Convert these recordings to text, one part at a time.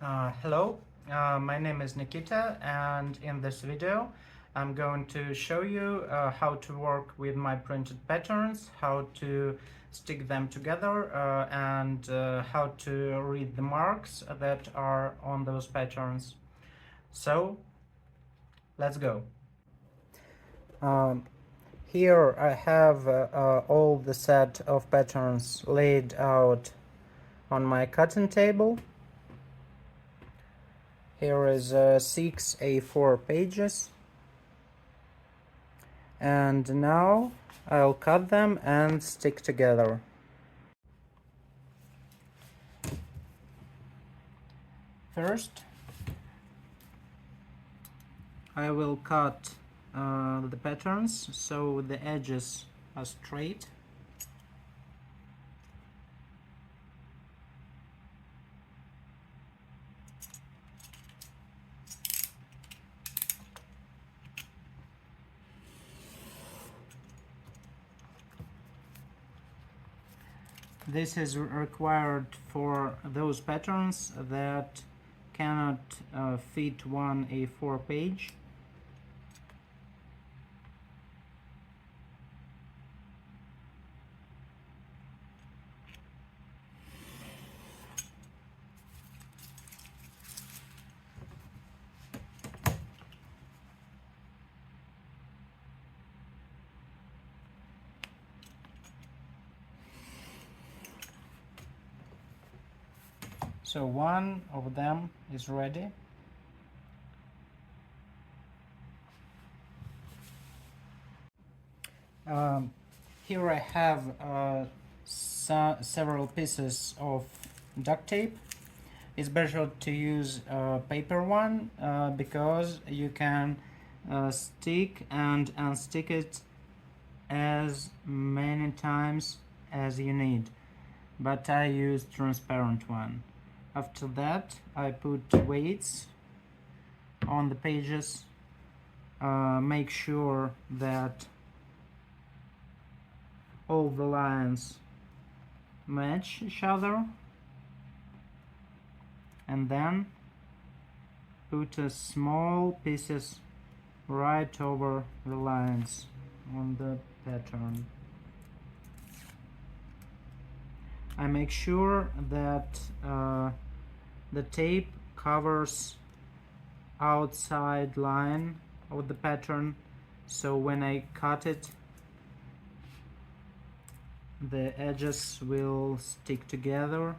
Hello, my name is Nikita, and in this video I'm going to show you how to work with my printed patterns, how to stick them together, and how to read the marks that are on those patterns. So let's go. Um, Here I have all the set of patterns laid out on my cutting table. Here is 6 A4 pages, and now I'll cut them and stick together. First, I will cut the patterns so the edges are straight. This is required for those patterns that cannot fit one A4 page. So one of them is ready. Here I have several pieces of duct tape. It's better to use a paper one because you can stick and unstick it as many times as you need, but I use transparent one. After that I put weights on the pages, make sure that all the lines match each other, and then put a small pieces right over the lines on the pattern. I make sure that the tape covers outside line of the pattern, so when I cut it the edges will stick together.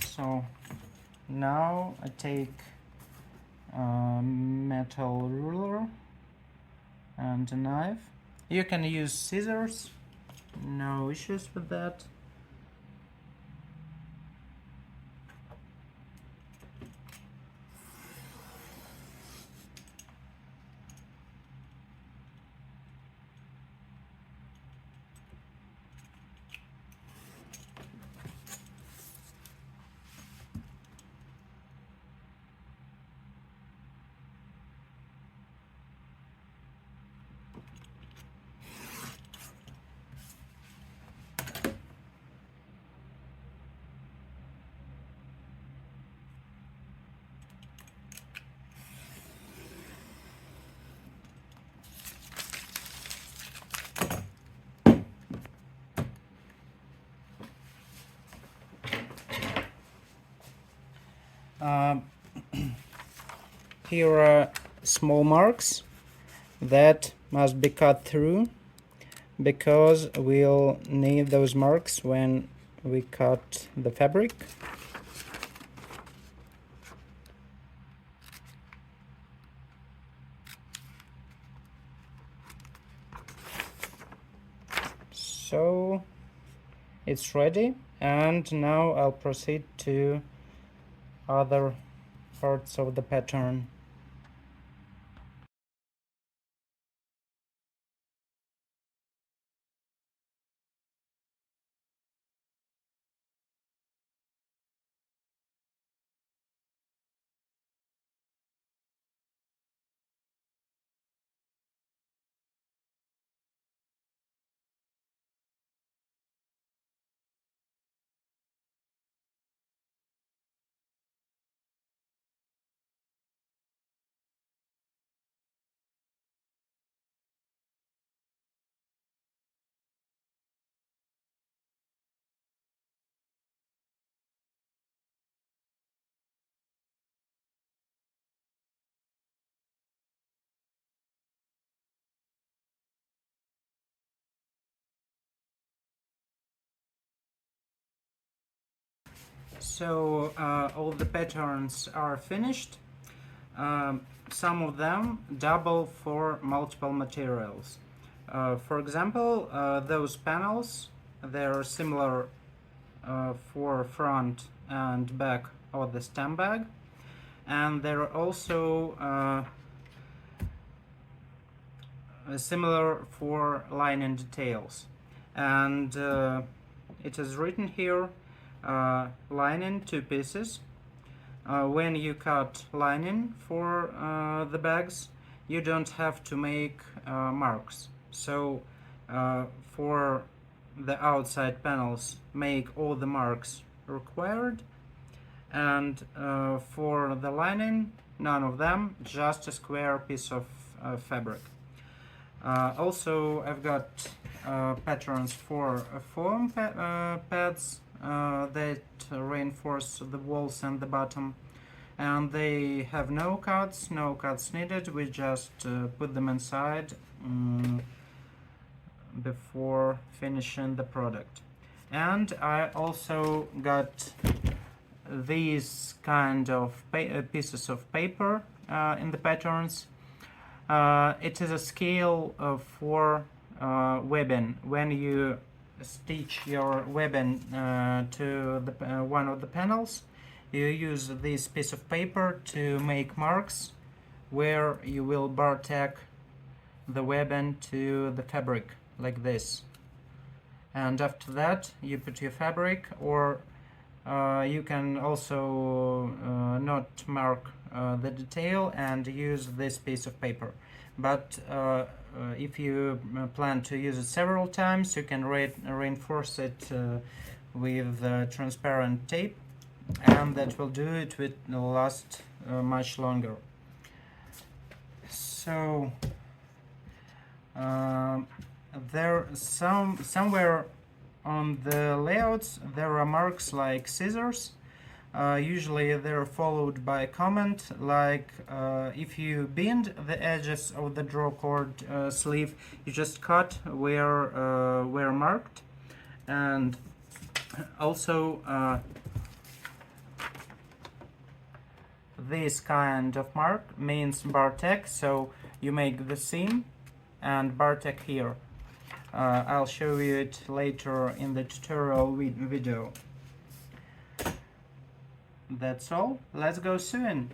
So now I take a metal ruler and a knife. You can use scissors, no issues with that. Here are small marks that must be cut through because we'll need those marks when we cut the fabric. So it's ready, and now I'll proceed to other parts of the pattern. So all the patterns are finished. Some of them double for multiple materials. For example, those panels, they're similar for front and back of the stem bag, and they're also similar for lining details. And it is written here, lining 2 pieces. When you cut lining for the bags, you don't have to make marks. So for the outside panels, make all the marks required, and for the lining, none of them, just a square piece of fabric. Also, I've got patterns for foam pads that reinforce the walls and the bottom, and they have no cuts needed. We just put them inside before finishing the product. And I also got these kind of pieces of paper in the patterns. It is a scale for webbing. When you stitch your webbing to the, one of the panels, you use this piece of paper to make marks where you will bar tack the webbing to the fabric, like this. And after that, you put your fabric, or you can also not mark the detail and use this piece of paper. But if you plan to use it several times, you can reinforce it with transparent tape, and that will do it. It will last much longer. So there somewhere on the layouts there are marks like scissors. Usually they're followed by a comment like if you bend the edges of the draw cord sleeve, you just cut where marked. And also this kind of mark means bar tack, so you make the seam and bar tack here. I'll show you it later in the tutorial video. That's all. Let's go sewing.